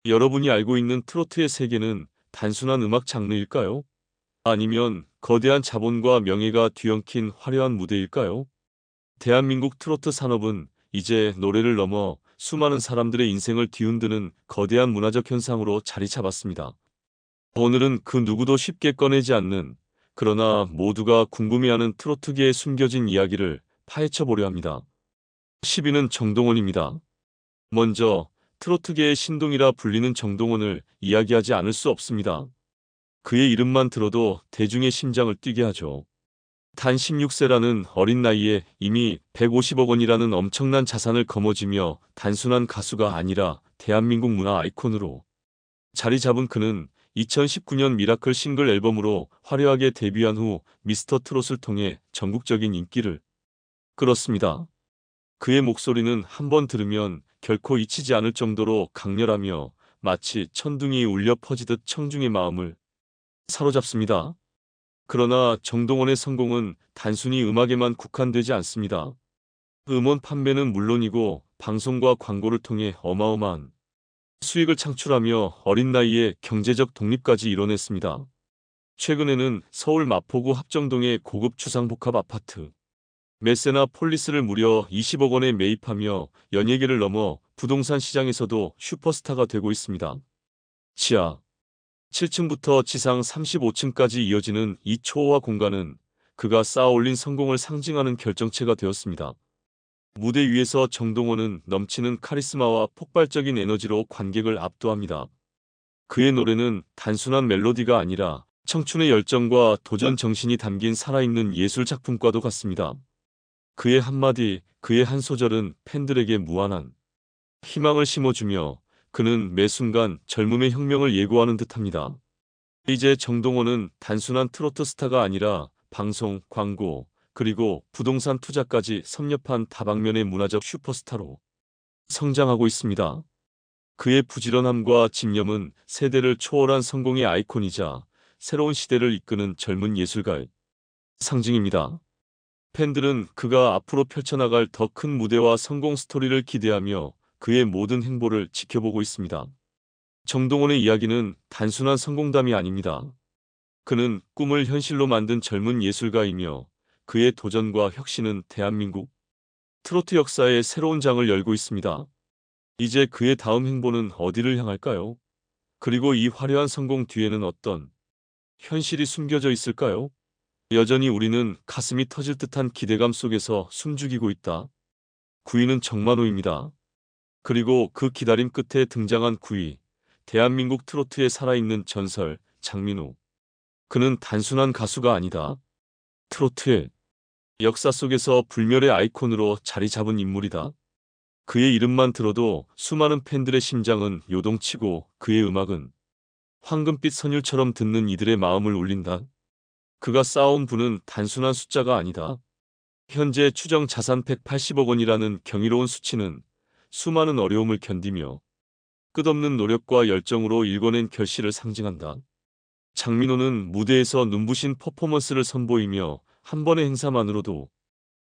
여러분이 알고 있는 트로트의 세계는 단순한 음악 장르일까요? 아니면 거대한 자본과 명예가 뒤엉킨 화려한 무대일까요? 대한민국 트로트 산업은 이제 노래를 넘어 수많은 사람들의 인생을 뒤흔드는 거대한 문화적 현상으로 자리 잡았습니다. 오늘은 그 누구도 쉽게 꺼내지 않는, 그러나 모두가 궁금해하는 트로트계의 숨겨진 이야기를 파헤쳐 보려 합니다. 10위는 정동원입니다. 먼저 트로트계의 신동이라 불리는 정동원을 이야기하지 않을 수 없습니다. 그의 이름만 들어도 대중의 심장을 뛰게 하죠. 단 16세라는 어린 나이에 이미 150억 원이라는 엄청난 자산을 거머쥐며 단순한 가수가 아니라 대한민국 문화 아이콘으로 자리 잡은 그는 2019년 미라클 싱글 앨범으로 화려하게 데뷔한 후 미스터 트롯을 통해 전국적인 인기를 끌었습니다. 그의 목소리는 한 번 들으면 결코 잊히지 않을 정도로 강렬하며 마치 천둥이 울려 퍼지듯 청중의 마음을 사로잡습니다. 그러나 정동원의 성공은 단순히 음악에만 국한되지 않습니다. 음원 판매는 물론이고 방송과 광고를 통해 어마어마한 수익을 창출하며 어린 나이에 경제적 독립까지 이뤄냈습니다. 최근에는 서울 마포구 합정동의 고급 주상복합 아파트 메세나 폴리스를 무려 20억 원에 매입하며 연예계를 넘어 부동산 시장에서도 슈퍼스타가 되고 있습니다. 지하 7층부터 지상 35층까지 이어지는 이 초호화 공간은 그가 쌓아올린 성공을 상징하는 결정체가 되었습니다. 무대 위에서 정동원은 넘치는 카리스마와 폭발적인 에너지로 관객을 압도합니다. 그의 노래는 단순한 멜로디가 아니라 청춘의 열정과 도전 정신이 담긴 살아있는 예술 작품과도 같습니다. 그의 한마디, 그의 한 소절은 팬들에게 무한한 희망을 심어주며 그는 매 순간 젊음의 혁명을 예고하는 듯합니다. 이제 정동원은 단순한 트로트 스타가 아니라 방송, 광고, 그리고 부동산 투자까지 섭렵한 다방면의 문화적 슈퍼스타로 성장하고 있습니다. 그의 부지런함과 집념은 세대를 초월한 성공의 아이콘이자 새로운 시대를 이끄는 젊은 예술가의 상징입니다. 팬들은 그가 앞으로 펼쳐나갈 더 큰 무대와 성공 스토리를 기대하며 그의 모든 행보를 지켜보고 있습니다. 정동원의 이야기는 단순한 성공담이 아닙니다. 그는 꿈을 현실로 만든 젊은 예술가이며 그의 도전과 혁신은 대한민국 트로트 역사의 새로운 장을 열고 있습니다. 이제 그의 다음 행보는 어디를 향할까요? 그리고 이 화려한 성공 뒤에는 어떤 현실이 숨겨져 있을까요? 여전히 우리는 가슴이 터질 듯한 기대감 속에서 숨죽이고 있다. 9위는 정만호입니다. 그리고 그 기다림 끝에 등장한 9위, 대한민국 트로트에 살아있는 전설, 장민호. 그는 단순한 가수가 아니다. 트로트의 역사 속에서 불멸의 아이콘으로 자리 잡은 인물이다. 그의 이름만 들어도 수많은 팬들의 심장은 요동치고 그의 음악은 황금빛 선율처럼 듣는 이들의 마음을 울린다. 그가 쌓아온 부는 단순한 숫자가 아니다. 현재 추정 자산 180억 원이라는 경이로운 수치는 수많은 어려움을 견디며 끝없는 노력과 열정으로 일궈낸 결실을 상징한다. 장민호는 무대에서 눈부신 퍼포먼스를 선보이며 한 번의 행사만으로도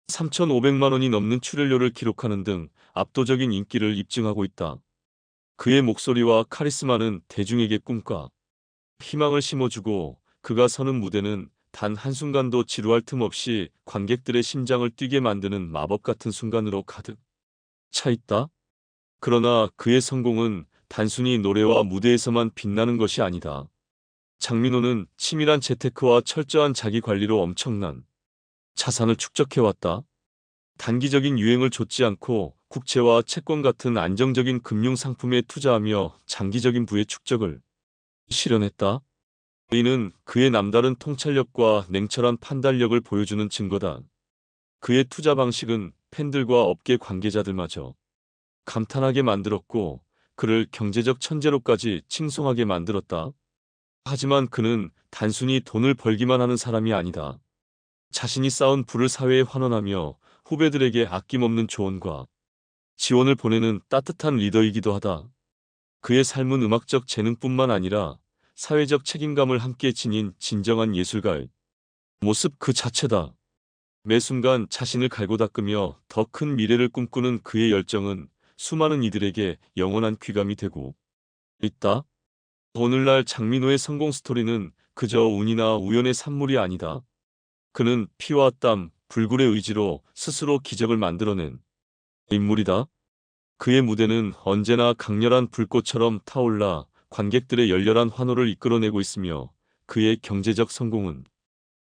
3,500만 원이 넘는 출연료를 기록하는 등 압도적인 인기를 입증하고 있다. 그의 목소리와 카리스마는 대중에게 꿈과 희망을 심어주고 그가 서는 무대는 단 한순간도 지루할 틈 없이 관객들의 심장을 뛰게 만드는 마법 같은 순간으로 가득 차 있다. 그러나 그의 성공은 단순히 노래와 무대에서만 빛나는 것이 아니다. 장민호는 치밀한 재테크와 철저한 자기 관리로 엄청난 자산을 축적해왔다. 단기적인 유행을 좇지 않고 국채와 채권 같은 안정적인 금융 상품에 투자하며 장기적인 부의 축적을 실현했다. 이는 그의 남다른 통찰력과 냉철한 판단력을 보여주는 증거다. 그의 투자 방식은 팬들과 업계 관계자들마저 감탄하게 만들었고 그를 경제적 천재로까지 칭송하게 만들었다. 하지만 그는 단순히 돈을 벌기만 하는 사람이 아니다. 자신이 쌓은 부를 사회에 환원하며 후배들에게 아낌없는 조언과 지원을 보내는 따뜻한 리더이기도 하다. 그의 삶은 음악적 재능뿐만 아니라 사회적 책임감을 함께 지닌 진정한 예술가의 모습 그 자체다. 매 순간 자신을 갈고 닦으며 더 큰 미래를 꿈꾸는 그의 열정은 수많은 이들에게 영원한 귀감이 되고 있다. 오늘날 장민호의 성공 스토리는 그저 운이나 우연의 산물이 아니다. 그는 피와 땀, 불굴의 의지로 스스로 기적을 만들어낸 인물이다. 그의 무대는 언제나 강렬한 불꽃처럼 타올라 관객들의 열렬한 환호를 이끌어내고 있으며 그의 경제적 성공은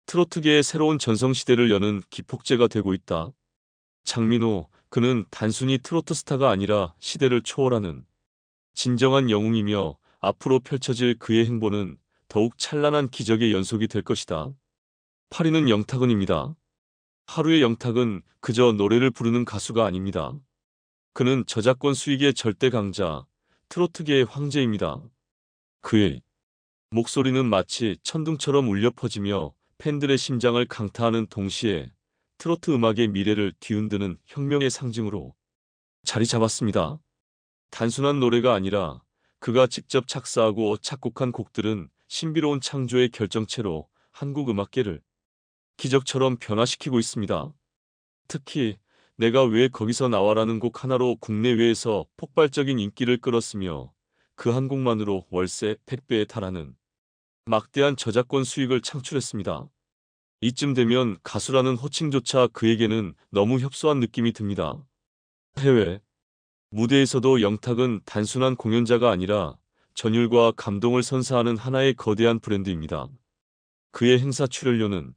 트로트계의 새로운 전성시대를 여는 기폭제가 되고 있다. 장민호, 그는 단순히 트로트 스타가 아니라 시대를 초월하는 진정한 영웅이며 앞으로 펼쳐질 그의 행보는 더욱 찬란한 기적의 연속이 될 것이다. 8위는 영탁은입니다. 하루의 영탁은 그저 노래를 부르는 가수가 아닙니다. 그는 저작권 수익의 절대 강자, 트로트계의 황제입니다. 그의 목소리는 마치 천둥처럼 울려 퍼지며 팬들의 심장을 강타하는 동시에 트로트 음악의 미래를 뒤흔드는 혁명의 상징으로 자리 잡았습니다. 단순한 노래가 아니라 그가 직접 작사하고 작곡한 곡들은 신비로운 창조의 결정체로 한국 음악계를 기적처럼 변화시키고 있습니다. 특히 내가 왜 거기서 나와라는 곡 하나로 국내외에서 폭발적인 인기를 끌었으며 그 한 곡만으로 월세 100배에 달하는 막대한 저작권 수익을 창출했습니다. 이쯤 되면 가수라는 호칭조차 그에게는 너무 협소한 느낌이 듭니다. 해외 무대에서도 영탁은 단순한 공연자가 아니라 전율과 감동을 선사하는 하나의 거대한 브랜드입니다. 그의 행사 출연료는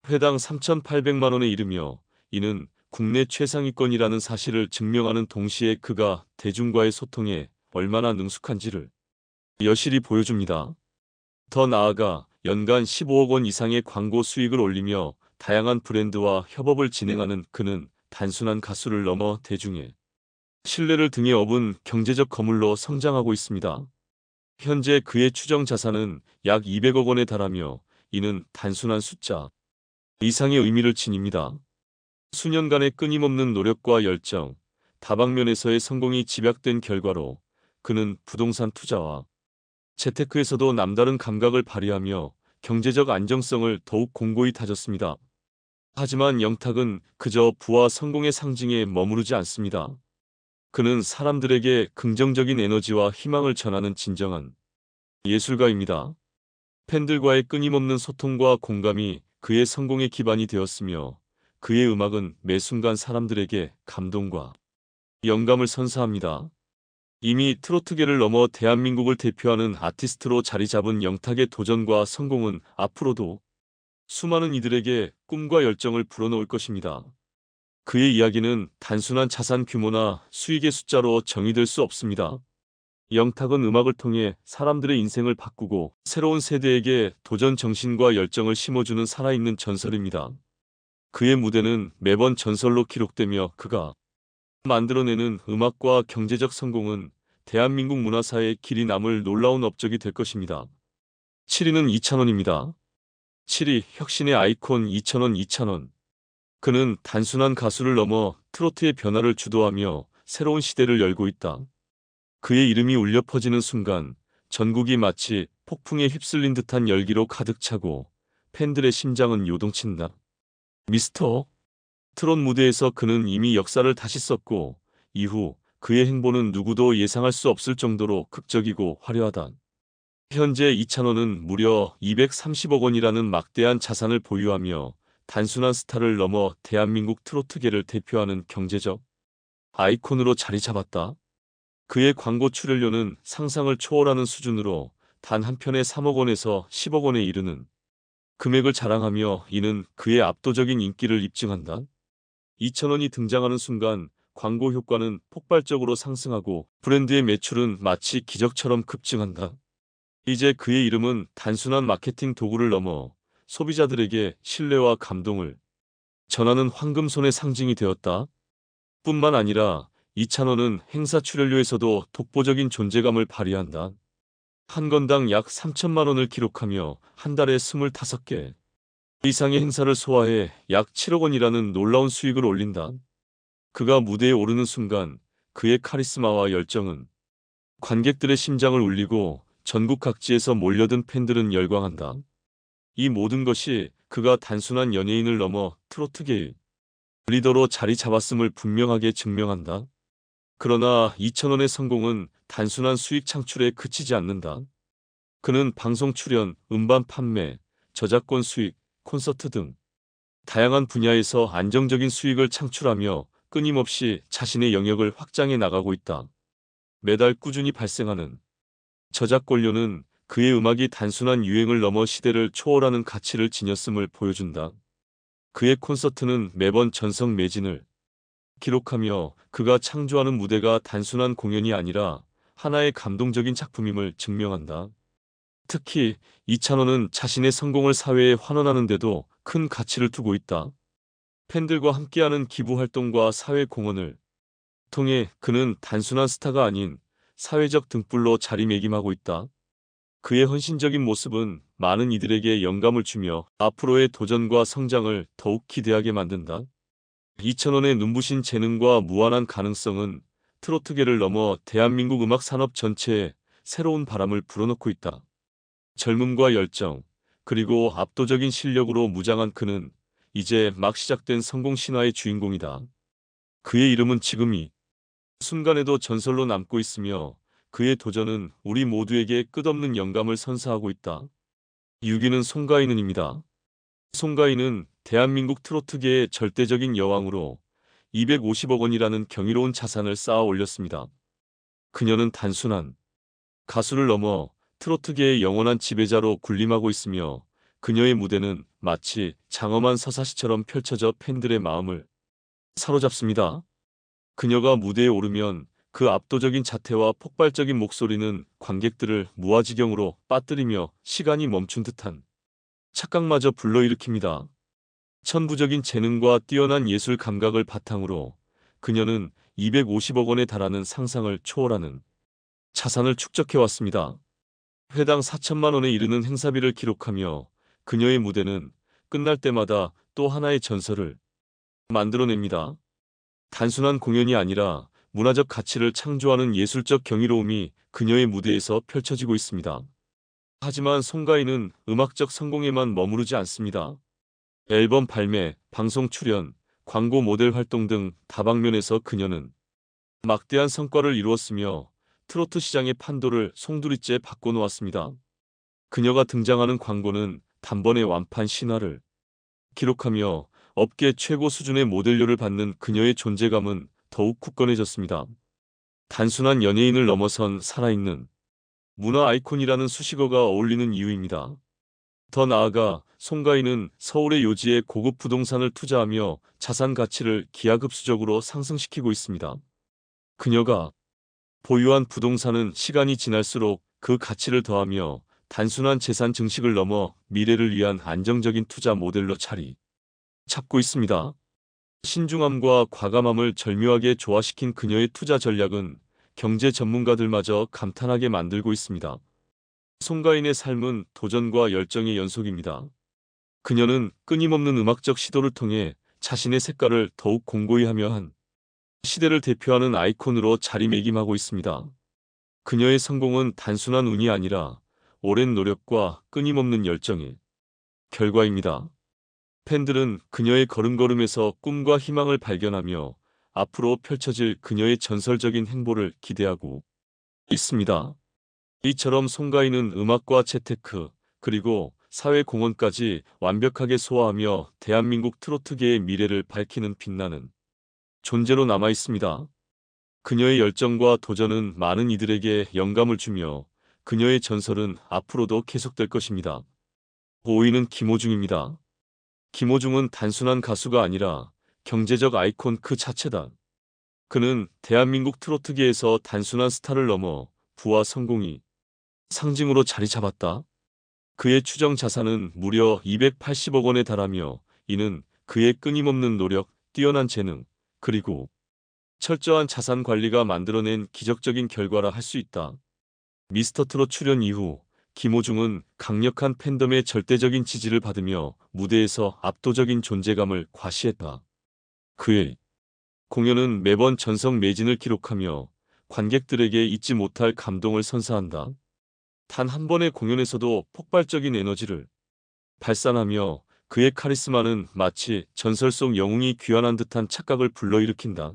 회당 3,800만 원에 이르며 이는 국내 최상위권이라는 사실을 증명하는 동시에 그가 대중과의 소통에 얼마나 능숙한지를 여실히 보여줍니다. 더 나아가 연간 15억 원 이상의 광고 수익을 올리며 다양한 브랜드와 협업을 진행하는 그는 단순한 가수를 넘어 대중의 신뢰를 등에 업은 경제적 거물로 성장하고 있습니다. 현재 그의 추정 자산은 약 200억 원에 달하며 이는 단순한 숫자 이상의 의미를 지닙니다. 수년간의 끊임없는 노력과 열정, 다방면에서의 성공이 집약된 결과로 그는 부동산 투자와 재테크에서도 남다른 감각을 발휘하며 경제적 안정성을 더욱 공고히 다졌습니다. 하지만 영탁은 그저 부와 성공의 상징에 머무르지 않습니다. 그는 사람들에게 긍정적인 에너지와 희망을 전하는 진정한 예술가입니다. 팬들과의 끊임없는 소통과 공감이 그의 성공의 기반이 되었으며 그의 음악은 매 순간 사람들에게 감동과 영감을 선사합니다. 이미 트로트계를 넘어 대한민국을 대표하는 아티스트로 자리 잡은 영탁의 도전과 성공은 앞으로도 수많은 이들에게 꿈과 열정을 불어넣을 것입니다. 그의 이야기는 단순한 자산 규모나 수익의 숫자로 정의될 수 없습니다. 영탁은 음악을 통해 사람들의 인생을 바꾸고 새로운 세대에게 도전 정신과 열정을 심어주는 살아있는 전설입니다. 그의 무대는 매번 전설로 기록되며 그가 만들어내는 음악과 경제적 성공은 대한민국 문화사에 길이 남을 놀라운 업적이 될 것입니다. 7위는 이찬원입니다. 7위 혁신의 아이콘 이찬원. 그는 단순한 가수를 넘어 트로트의 변화를 주도하며 새로운 시대를 열고 있다. 그의 이름이 울려 퍼지는 순간 전국이 마치 폭풍에 휩쓸린 듯한 열기로 가득 차고 팬들의 심장은 요동친다. 미스터 트롯 무대에서 그는 이미 역사를 다시 썼고 이후 그의 행보는 누구도 예상할 수 없을 정도로 극적이고 화려하다. 현재 이찬원은 무려 230억 원이라는 막대한 자산을 보유하며 단순한 스타를 넘어 대한민국 트로트계를 대표하는 경제적 아이콘으로 자리 잡았다. 그의 광고 출연료는 상상을 초월하는 수준으로 단 한 편에 3억 원에서 10억 원에 이르는 금액을 자랑하며 이는 그의 압도적인 인기를 입증한다. 이찬원이 등장하는 순간 광고 효과는 폭발적으로 상승하고 브랜드의 매출은 마치 기적처럼 급증한다. 이제 그의 이름은 단순한 마케팅 도구를 넘어 소비자들에게 신뢰와 감동을 전하는 황금손의 상징이 되었다. 뿐만 아니라 이찬원은 행사 출연료에서도 독보적인 존재감을 발휘한다. 한 건당 약 3천만 원을 기록하며 한 달에 25개 이상의 행사를 소화해 약 7억 원이라는 놀라운 수익을 올린다. 그가 무대에 오르는 순간 그의 카리스마와 열정은 관객들의 심장을 울리고 전국 각지에서 몰려든 팬들은 열광한다. 이 모든 것이 그가 단순한 연예인을 넘어 트로트계의 리더로 자리 잡았음을 분명하게 증명한다. 그러나 이천원의 성공은 단순한 수익 창출에 그치지 않는다. 그는 방송 출연, 음반 판매, 저작권 수익, 콘서트 등 다양한 분야에서 안정적인 수익을 창출하며 끊임없이 자신의 영역을 확장해 나가고 있다. 매달 꾸준히 발생하는 저작권료는 그의 음악이 단순한 유행을 넘어 시대를 초월하는 가치를 지녔음을 보여준다. 그의 콘서트는 매번 전성 매진을 기록하며 그가 창조하는 무대가 단순한 공연이 아니라 하나의 감동적인 작품임을 증명한다. 특히 이찬원은 자신의 성공을 사회에 환원하는 데도 큰 가치를 두고 있다. 팬들과 함께하는 기부 활동과 사회 공헌을 통해 그는 단순한 스타가 아닌 사회적 등불로 자리매김하고 있다. 그의 헌신적인 모습은 많은 이들에게 영감을 주며 앞으로의 도전과 성장을 더욱 기대하게 만든다. 이천원의 눈부신 재능과 무한한 가능성은 트로트계를 넘어 대한민국 음악 산업 전체에 새로운 바람을 불어넣고 있다. 젊음과 열정, 그리고 압도적인 실력으로 무장한 그는 이제 막 시작된 성공 신화의 주인공이다. 그의 이름은 지금 이 순간에도 전설로 남고 있으며 그의 도전은 우리 모두에게 끝없는 영감을 선사하고 있다. 6위는 송가인은입니다. 송가인은 대한민국 트로트계의 절대적인 여왕으로 250억 원이라는 경이로운 자산을 쌓아 올렸습니다. 그녀는 단순한 가수를 넘어 트로트계의 영원한 지배자로 군림하고 있으며 그녀의 무대는 마치 장엄한 서사시처럼 펼쳐져 팬들의 마음을 사로잡습니다. 그녀가 무대에 오르면 그 압도적인 자태와 폭발적인 목소리는 관객들을 무아지경으로 빠뜨리며 시간이 멈춘 듯한 착각마저 불러일으킵니다. 천부적인 재능과 뛰어난 예술 감각을 바탕으로 그녀는 250억 원에 달하는 상상을 초월하는 자산을 축적해왔습니다. 회당 4천만 원에 이르는 행사비를 기록하며 그녀의 무대는 끝날 때마다 또 하나의 전설을 만들어냅니다. 단순한 공연이 아니라 문화적 가치를 창조하는 예술적 경이로움이 그녀의 무대에서 펼쳐지고 있습니다. 하지만 송가인은 음악적 성공에만 머무르지 않습니다. 앨범 발매, 방송 출연, 광고 모델 활동 등 다방면에서 그녀는 막대한 성과를 이루었으며 트로트 시장의 판도를 송두리째 바꿔놓았습니다. 그녀가 등장하는 광고는 단번에 완판 신화를 기록하며 업계 최고 수준의 모델료를 받는 그녀의 존재감은 더욱 굳건해졌습니다. 단순한 연예인을 넘어선 살아있는 문화 아이콘이라는 수식어가 어울리는 이유입니다. 더 나아가 송가인은 서울의 요지에 고급 부동산을 투자하며 자산 가치를 기하급수적으로 상승시키고 있습니다. 그녀가 보유한 부동산은 시간이 지날수록 그 가치를 더하며 단순한 재산 증식을 넘어 미래를 위한 안정적인 투자 모델로 자리 잡고 있습니다. 신중함과 과감함을 절묘하게 조화시킨 그녀의 투자 전략은 경제 전문가들마저 감탄하게 만들고 있습니다. 송가인의 삶은 도전과 열정의 연속입니다. 그녀는 끊임없는 음악적 시도를 통해 자신의 색깔을 더욱 공고히 하며 한 시대를 대표하는 아이콘으로 자리매김하고 있습니다. 그녀의 성공은 단순한 운이 아니라 오랜 노력과 끊임없는 열정의 결과입니다. 팬들은 그녀의 걸음걸음에서 꿈과 희망을 발견하며 앞으로 펼쳐질 그녀의 전설적인 행보를 기대하고 있습니다. 이처럼 송가인은 음악과 재테크, 그리고 사회 공헌까지 완벽하게 소화하며 대한민국 트로트계의 미래를 밝히는 빛나는 존재로 남아 있습니다. 그녀의 열정과 도전은 많은 이들에게 영감을 주며 그녀의 전설은 앞으로도 계속될 것입니다. 5위는 김호중입니다. 김호중은 단순한 가수가 아니라 경제적 아이콘 그 자체다. 그는 대한민국 트로트계에서 단순한 스타를 넘어 부와 성공이 상징으로 자리 잡았다. 그의 추정 자산은 무려 280억 원에 달하며 이는 그의 끊임없는 노력, 뛰어난 재능, 그리고 철저한 자산 관리가 만들어낸 기적적인 결과라 할 수 있다. 미스터트롯 출연 이후 김호중은 강력한 팬덤의 절대적인 지지를 받으며 무대에서 압도적인 존재감을 과시했다. 그의 공연은 매번 전성 매진을 기록하며 관객들에게 잊지 못할 감동을 선사한다. 단 한 번의 공연에서도 폭발적인 에너지를 발산하며 그의 카리스마는 마치 전설 속 영웅이 귀환한 듯한 착각을 불러일으킨다.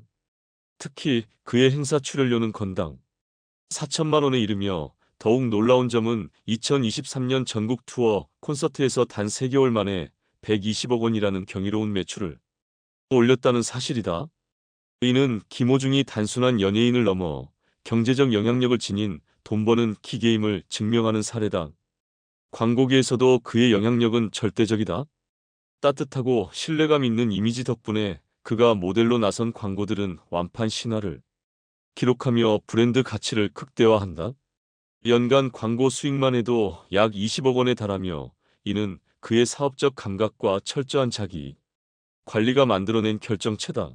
특히 그의 행사 출연료는 건당 4천만 원에 이르며 더욱 놀라운 점은 2023년 전국 투어 콘서트에서 단 3개월 만에 120억 원이라는 경이로운 매출을 올렸다는 사실이다. 이는 김호중이 단순한 연예인을 넘어 경제적 영향력을 지닌 돈 버는 키게임을 증명하는 사례다. 광고계에서도 그의 영향력은 절대적이다. 따뜻하고 신뢰감 있는 이미지 덕분에 그가 모델로 나선 광고들은 완판 신화를 기록하며 브랜드 가치를 극대화한다. 연간 광고 수익만 해도 약 20억 원에 달하며 이는 그의 사업적 감각과 철저한 자기 관리가 만들어낸 결정체다.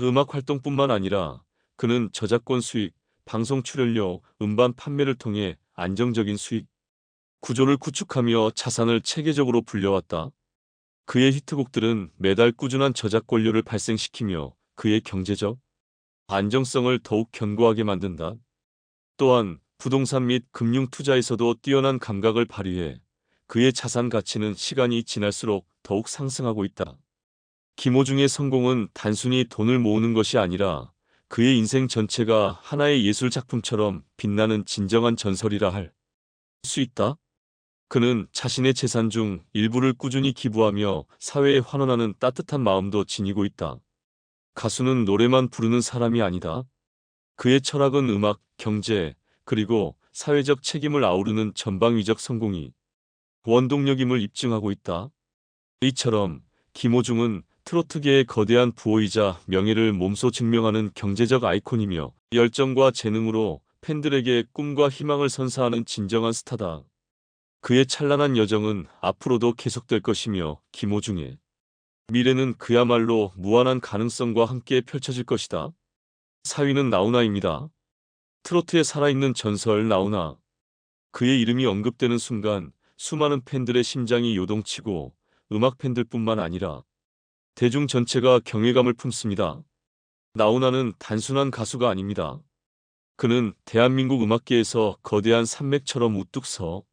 음악 활동뿐만 아니라 그는 저작권 수익, 방송 출연료, 음반 판매를 통해 안정적인 수익 구조를 구축하며 자산을 체계적으로 불려왔다. 그의 히트곡들은 매달 꾸준한 저작권료를 발생시키며 그의 경제적 안정성을 더욱 견고하게 만든다. 또한 부동산 및 금융 투자에서도 뛰어난 감각을 발휘해 그의 자산 가치는 시간이 지날수록 더욱 상승하고 있다. 김호중의 성공은 단순히 돈을 모으는 것이 아니라 그의 인생 전체가 하나의 예술 작품처럼 빛나는 진정한 전설이라 할 수 있다. 그는 자신의 재산 중 일부를 꾸준히 기부하며 사회에 환원하는 따뜻한 마음도 지니고 있다. 가수는 노래만 부르는 사람이 아니다. 그의 철학은 음악, 경제, 그리고 사회적 책임을 아우르는 전방위적 성공이 원동력임을 입증하고 있다. 이처럼 김호중은 트로트계의 거대한 부호이자 명예를 몸소 증명하는 경제적 아이콘이며 열정과 재능으로 팬들에게 꿈과 희망을 선사하는 진정한 스타다. 그의 찬란한 여정은 앞으로도 계속될 것이며 김호중의 미래는 그야말로 무한한 가능성과 함께 펼쳐질 것이다. 4위는 나훈아입니다. 트로트의 살아있는 전설 나훈아. 그의 이름이 언급되는 순간 수많은 팬들의 심장이 요동치고 음악 팬들뿐만 아니라 대중 전체가 경외감을 품습니다. 나훈아는 단순한 가수가 아닙니다. 그는 대한민국 음악계에서 거대한 산맥처럼 우뚝 서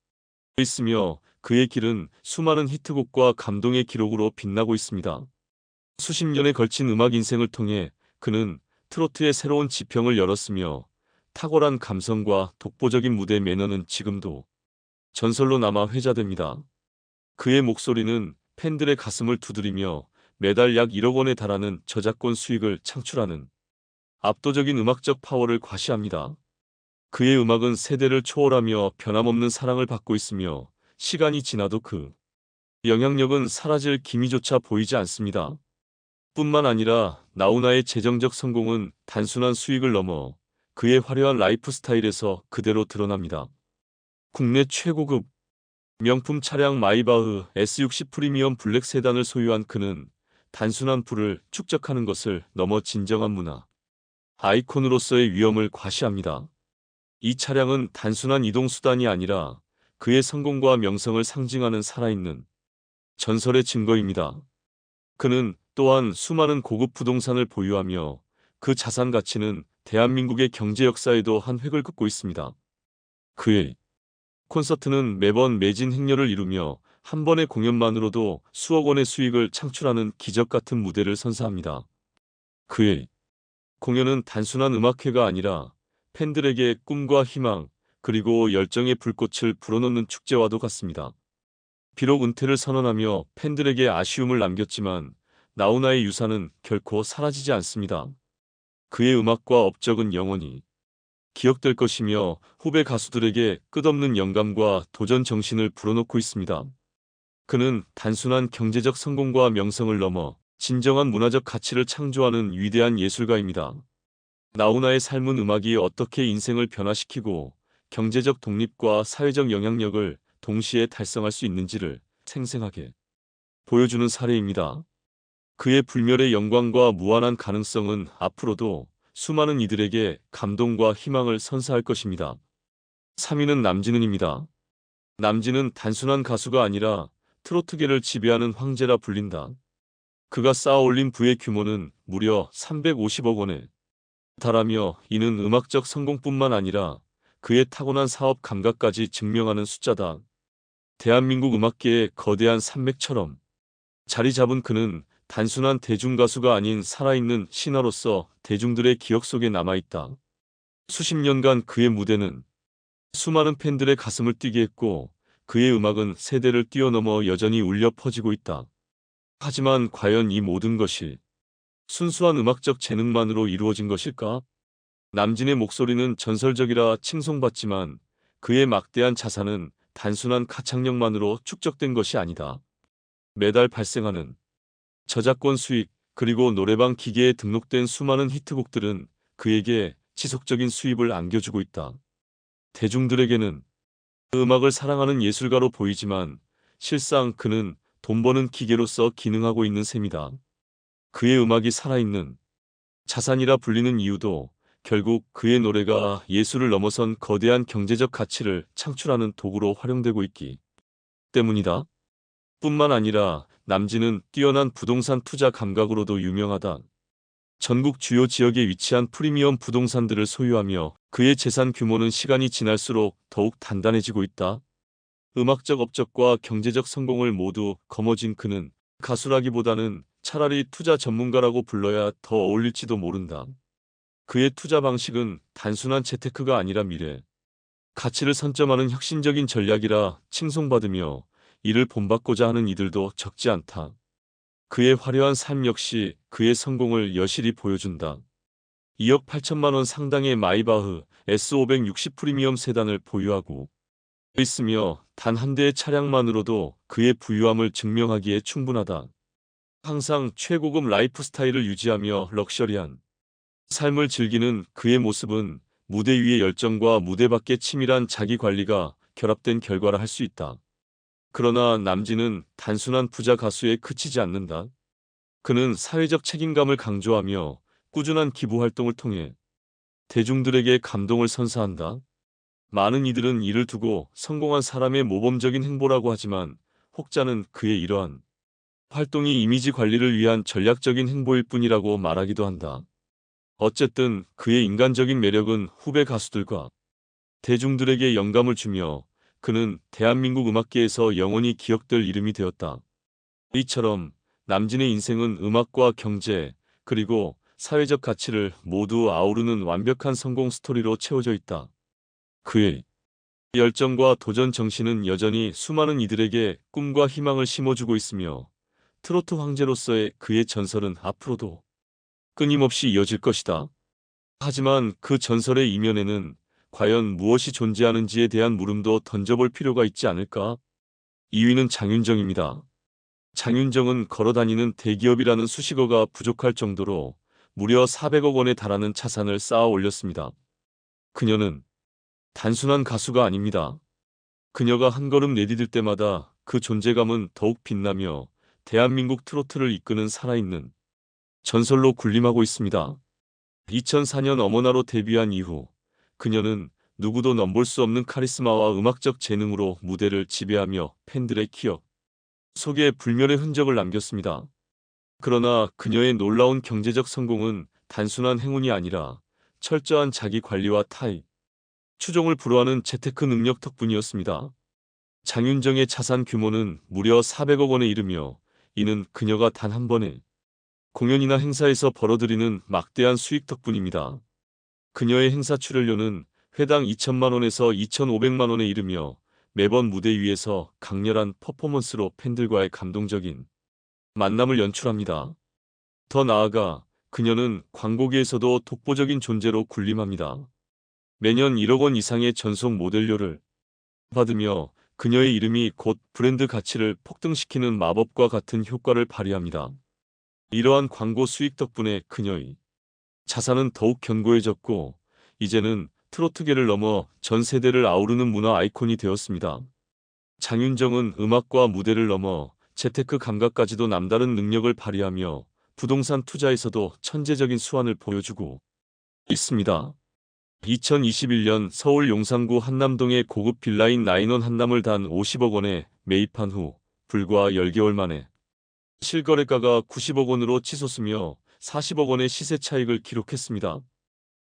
있으며 그의 길은 수많은 히트곡과 감동의 기록으로 빛나고 있습니다. 수십 년에 걸친 음악 인생을 통해 그는 트로트의 새로운 지평을 열었으며 탁월한 감성과 독보적인 무대 매너는 지금도 전설로 남아 회자됩니다. 그의 목소리는 팬들의 가슴을 두드리며 매달 약 1억 원에 달하는 저작권 수익을 창출하는 압도적인 음악적 파워를 과시합니다. 그의 음악은 세대를 초월하며 변함없는 사랑을 받고 있으며 시간이 지나도 그 영향력은 사라질 기미조차 보이지 않습니다. 뿐만 아니라 나훈아의 재정적 성공은 단순한 수익을 넘어 그의 화려한 라이프 스타일에서 그대로 드러납니다. 국내 최고급 명품 차량 마이바흐 S60 프리미엄 블랙 세단을 소유한 그는 단순한 부를 축적하는 것을 넘어 진정한 문화 아이콘으로서의 위엄을 과시합니다. 이 차량은 단순한 이동수단이 아니라 그의 성공과 명성을 상징하는 살아있는 전설의 증거입니다. 그는 또한 수많은 고급 부동산을 보유하며 그 자산 가치는 대한민국의 경제 역사에도 한 획을 긋고 있습니다. 그의 콘서트는 매번 매진 행렬을 이루며 한 번의 공연만으로도 수억 원의 수익을 창출하는 기적 같은 무대를 선사합니다. 그의 공연은 단순한 음악회가 아니라 팬들에게 꿈과 희망, 그리고 열정의 불꽃을 불어넣는 축제와도 같습니다. 비록 은퇴를 선언하며 팬들에게 아쉬움을 남겼지만 나훈아의 유산은 결코 사라지지 않습니다. 그의 음악과 업적은 영원히 기억될 것이며 후배 가수들에게 끝없는 영감과 도전 정신을 불어넣고 있습니다. 그는 단순한 경제적 성공과 명성을 넘어 진정한 문화적 가치를 창조하는 위대한 예술가입니다. 나훈아의 삶은 음악이 어떻게 인생을 변화시키고 경제적 독립과 사회적 영향력을 동시에 달성할 수 있는지를 생생하게 보여주는 사례입니다. 그의 불멸의 영광과 무한한 가능성은 앞으로도 수많은 이들에게 감동과 희망을 선사할 것입니다. 3위는 남진은입니다. 남진은 단순한 가수가 아니라 트로트계를 지배하는 황제라 불린다. 그가 쌓아올린 부의 규모는 무려 350억 원에 달하며 이는 음악적 성공뿐만 아니라 그의 타고난 사업 감각까지 증명하는 숫자다. 대한민국 음악계의 거대한 산맥처럼 자리 잡은 그는 단순한 대중가수가 아닌 살아있는 신화로서 대중들의 기억 속에 남아있다. 수십 년간 그의 무대는 수많은 팬들의 가슴을 뛰게 했고 그의 음악은 세대를 뛰어넘어 여전히 울려 퍼지고 있다. 하지만 과연 이 모든 것이 순수한 음악적 재능만으로 이루어진 것일까? 남진의 목소리는 전설적이라 칭송받지만 그의 막대한 자산은 단순한 가창력만으로 축적된 것이 아니다. 매달 발생하는 저작권 수익, 그리고 노래방 기계에 등록된 수많은 히트곡들은 그에게 지속적인 수입을 안겨주고 있다. 대중들에게는 음악을 사랑하는 예술가로 보이지만 실상 그는 돈 버는 기계로서 기능하고 있는 셈이다. 그의 음악이 살아있는 자산이라 불리는 이유도 결국 그의 노래가 예술을 넘어선 거대한 경제적 가치를 창출하는 도구로 활용되고 있기 때문이다. 뿐만 아니라 남진은 뛰어난 부동산 투자 감각으로도 유명하다. 전국 주요 지역에 위치한 프리미엄 부동산들을 소유하며 그의 재산 규모는 시간이 지날수록 더욱 단단해지고 있다. 음악적 업적과 경제적 성공을 모두 거머쥔 그는 가수라기보다는 차라리 투자 전문가라고 불러야 더 어울릴지도 모른다. 그의 투자 방식은 단순한 재테크가 아니라 미래, 가치를 선점하는 혁신적인 전략이라 칭송받으며 이를 본받고자 하는 이들도 적지 않다. 그의 화려한 삶 역시 그의 성공을 여실히 보여준다. 2억 8천만 원 상당의 마이바흐 S560 프리미엄 세단을 보유하고 있으며 단 한 대의 차량만으로도 그의 부유함을 증명하기에 충분하다. 항상 최고급 라이프 스타일을 유지하며 럭셔리한 삶을 즐기는 그의 모습은 무대 위의 열정과 무대 밖의 치밀한 자기 관리가 결합된 결과라 할 수 있다. 그러나 남진은 단순한 부자 가수에 그치지 않는다. 그는 사회적 책임감을 강조하며 꾸준한 기부 활동을 통해 대중들에게 감동을 선사한다. 많은 이들은 이를 두고 성공한 사람의 모범적인 행보라고 하지만 혹자는 그의 이러한 활동이 이미지 관리를 위한 전략적인 행보일 뿐이라고 말하기도 한다. 어쨌든 그의 인간적인 매력은 후배 가수들과 대중들에게 영감을 주며 그는 대한민국 음악계에서 영원히 기억될 이름이 되었다. 이처럼 남진의 인생은 음악과 경제, 그리고 사회적 가치를 모두 아우르는 완벽한 성공 스토리로 채워져 있다. 그의 열정과 도전 정신은 여전히 수많은 이들에게 꿈과 희망을 심어주고 있으며 트로트 황제로서의 그의 전설은 앞으로도 끊임없이 이어질 것이다. 하지만 그 전설의 이면에는 과연 무엇이 존재하는지에 대한 물음도 던져볼 필요가 있지 않을까? 2위는 장윤정입니다. 장윤정은 걸어다니는 대기업이라는 수식어가 부족할 정도로 무려 400억 원에 달하는 자산을 쌓아 올렸습니다. 그녀는 단순한 가수가 아닙니다. 그녀가 한 걸음 내디딜 때마다 그 존재감은 더욱 빛나며 대한민국 트로트를 이끄는 살아있는 전설로 군림하고 있습니다. 2004년 어머나로 데뷔한 이후 그녀는 누구도 넘볼 수 없는 카리스마와 음악적 재능으로 무대를 지배하며 팬들의 기억 속에 불멸의 흔적을 남겼습니다. 그러나 그녀의 놀라운 경제적 성공은 단순한 행운이 아니라 철저한 자기 관리와 타입 추종을 불허하는 재테크 능력 덕분이었습니다. 장윤정의 자산 규모는 무려 400억 원에 이르며 이는 그녀가 단 한 번의 공연이나 행사에서 벌어들이는 막대한 수익 덕분입니다. 그녀의 행사 출연료는 회당 2천만 원에서 2,500만 원에 이르며 매번 무대 위에서 강렬한 퍼포먼스로 팬들과의 감동적인 만남을 연출합니다. 더 나아가 그녀는 광고계에서도 독보적인 존재로 군림합니다. 매년 1억 원 이상의 전속 모델료를 받으며 그녀의 이름이 곧 브랜드 가치를 폭등시키는 마법과 같은 효과를 발휘합니다. 이러한 광고 수익 덕분에 그녀의 자산은 더욱 견고해졌고 이제는 트로트계를 넘어 전 세대를 아우르는 문화 아이콘이 되었습니다. 장윤정은 음악과 무대를 넘어 재테크 감각까지도 남다른 능력을 발휘하며 부동산 투자에서도 천재적인 수완을 보여주고 있습니다. 2021년 서울 용산구 한남동의 고급 빌라인 나인원 한남을 단 50억 원에 매입한 후 불과 10개월 만에 실거래가가 90억 원으로 치솟으며 40억 원의 시세 차익을 기록했습니다.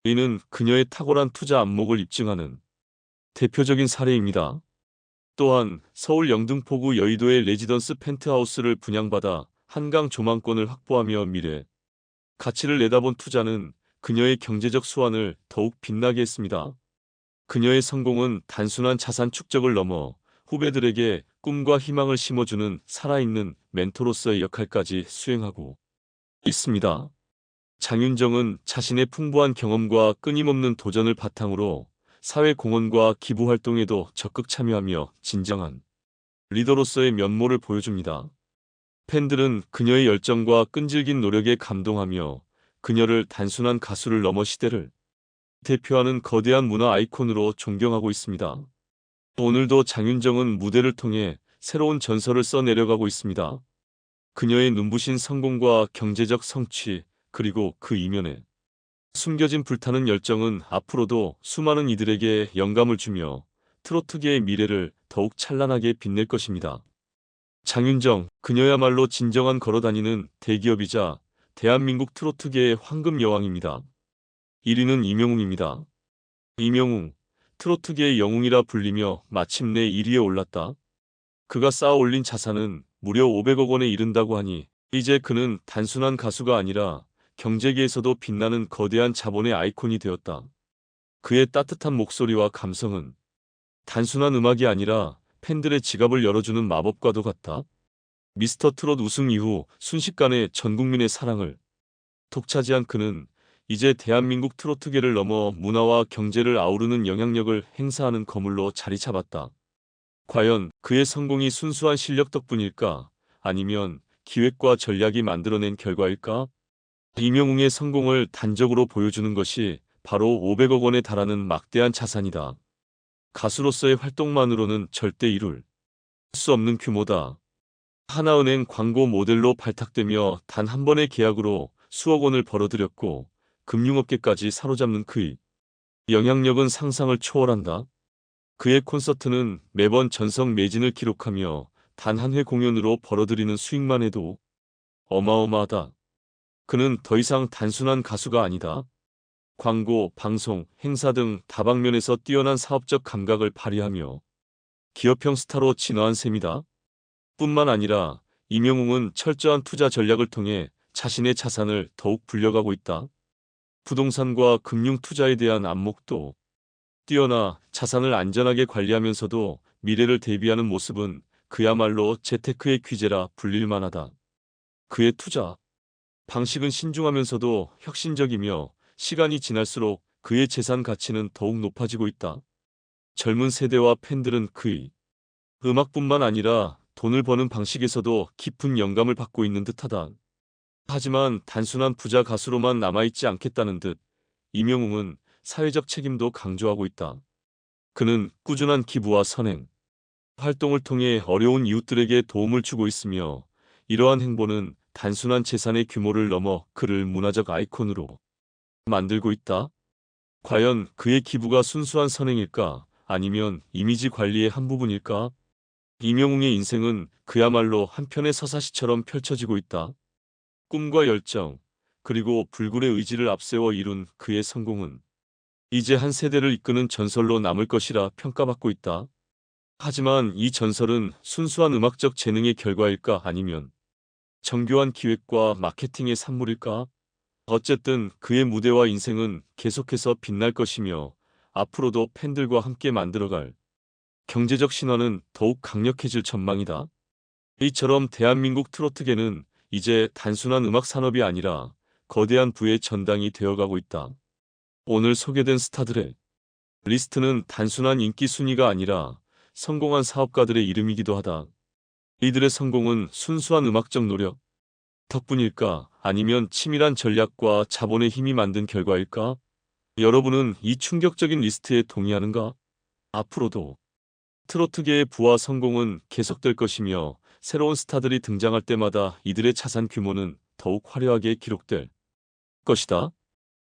이는 그녀의 탁월한 투자 안목을 입증하는 대표적인 사례입니다. 또한 서울 영등포구 여의도의 레지던스 펜트하우스를 분양받아 한강 조망권을 확보하며 미래 가치를 내다본 투자는 그녀의 경제적 수완을 더욱 빛나게 했습니다. 그녀의 성공은 단순한 자산 축적을 넘어 후배들에게 꿈과 희망을 심어주는 살아있는 멘토로서의 역할까지 수행하고 있습니다. 장윤정은 자신의 풍부한 경험과 끊임없는 도전을 바탕으로 사회 공헌과 기부 활동에도 적극 참여하며 진정한 리더로서의 면모를 보여줍니다. 팬들은 그녀의 열정과 끈질긴 노력에 감동하며 그녀를 단순한 가수를 넘어 시대를 대표하는 거대한 문화 아이콘으로 존경하고 있습니다. 오늘도 장윤정은 무대를 통해 새로운 전설을 써내려가고 있습니다. 그녀의 눈부신 성공과 경제적 성취, 그리고 그 이면에 숨겨진 불타는 열정은 앞으로도 수많은 이들에게 영감을 주며 트로트계의 미래를 더욱 찬란하게 빛낼 것입니다. 장윤정, 그녀야말로 진정한 걸어다니는 대기업이자 대한민국 트로트계의 황금 여왕입니다. 1위는 임영웅입니다. 임영웅, 트로트계의 영웅이라 불리며 마침내 1위에 올랐다. 그가 쌓아 올린 자산은 무려 500억 원에 이른다고 하니 이제 그는 단순한 가수가 아니라 경제계에서도 빛나는 거대한 자본의 아이콘이 되었다. 그의 따뜻한 목소리와 감성은 단순한 음악이 아니라 팬들의 지갑을 열어주는 마법과도 같다. 미스터 트롯 우승 이후 순식간에 전 국민의 사랑을 독차지한 그는 이제 대한민국 트로트계를 넘어 문화와 경제를 아우르는 영향력을 행사하는 거물로 자리 잡았다. 과연 그의 성공이 순수한 실력 덕분일까? 아니면 기획과 전략이 만들어낸 결과일까? 임영웅의 성공을 단적으로 보여주는 것이 바로 500억 원에 달하는 막대한 자산이다. 가수로서의 활동만으로는 절대 이룰 수 없는 규모다. 하나은행 광고 모델로 발탁되며 단 한 번의 계약으로 수억 원을 벌어들였고 금융업계까지 사로잡는 그의 영향력은 상상을 초월한다. 그의 콘서트는 매번 전석 매진을 기록하며 단 한 회 공연으로 벌어들이는 수익만 해도 어마어마하다. 그는 더 이상 단순한 가수가 아니다. 광고, 방송, 행사 등 다방면에서 뛰어난 사업적 감각을 발휘하며 기업형 스타로 진화한 셈이다. 뿐만 아니라 임영웅은 철저한 투자 전략을 통해 자신의 자산을 더욱 불려가고 있다. 부동산과 금융 투자에 대한 안목도 뛰어나 자산을 안전하게 관리하면서도 미래를 대비하는 모습은 그야말로 재테크의 귀재라 불릴 만하다. 그의 투자 방식은 신중하면서도 혁신적이며 시간이 지날수록 그의 재산 가치는 더욱 높아지고 있다. 젊은 세대와 팬들은 그의 음악뿐만 아니라 돈을 버는 방식에서도 깊은 영감을 받고 있는 듯하다. 하지만 단순한 부자 가수로만 남아있지 않겠다는 듯 임영웅은 사회적 책임도 강조하고 있다. 그는 꾸준한 기부와 선행, 활동을 통해 어려운 이웃들에게 도움을 주고 있으며 이러한 행보는 단순한 재산의 규모를 넘어 그를 문화적 아이콘으로 만들고 있다. 과연 그의 기부가 순수한 선행일까? 아니면 이미지 관리의 한 부분일까? 임영웅의 인생은 그야말로 한편의 서사시처럼 펼쳐지고 있다. 꿈과 열정, 그리고 불굴의 의지를 앞세워 이룬 그의 성공은 이제 한 세대를 이끄는 전설로 남을 것이라 평가받고 있다. 하지만 이 전설은 순수한 음악적 재능의 결과일까? 아니면 정교한 기획과 마케팅의 산물일까? 어쨌든 그의 무대와 인생은 계속해서 빛날 것이며 앞으로도 팬들과 함께 만들어갈 경제적 신화는 더욱 강력해질 전망이다. 이처럼 대한민국 트로트계는 이제 단순한 음악 산업이 아니라 거대한 부의 전당이 되어가고 있다. 오늘 소개된 스타들의 리스트는 단순한 인기 순위가 아니라 성공한 사업가들의 이름이기도 하다. 이들의 성공은 순수한 음악적 노력 덕분일까? 아니면 치밀한 전략과 자본의 힘이 만든 결과일까? 여러분은 이 충격적인 리스트에 동의하는가? 앞으로도 트로트계의 부와 성공은 계속될 것이며 새로운 스타들이 등장할 때마다 이들의 자산 규모는 더욱 화려하게 기록될 것이다.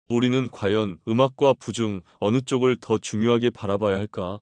우리는 과연 음악과 부 중 어느 쪽을 더 중요하게 바라봐야 할까?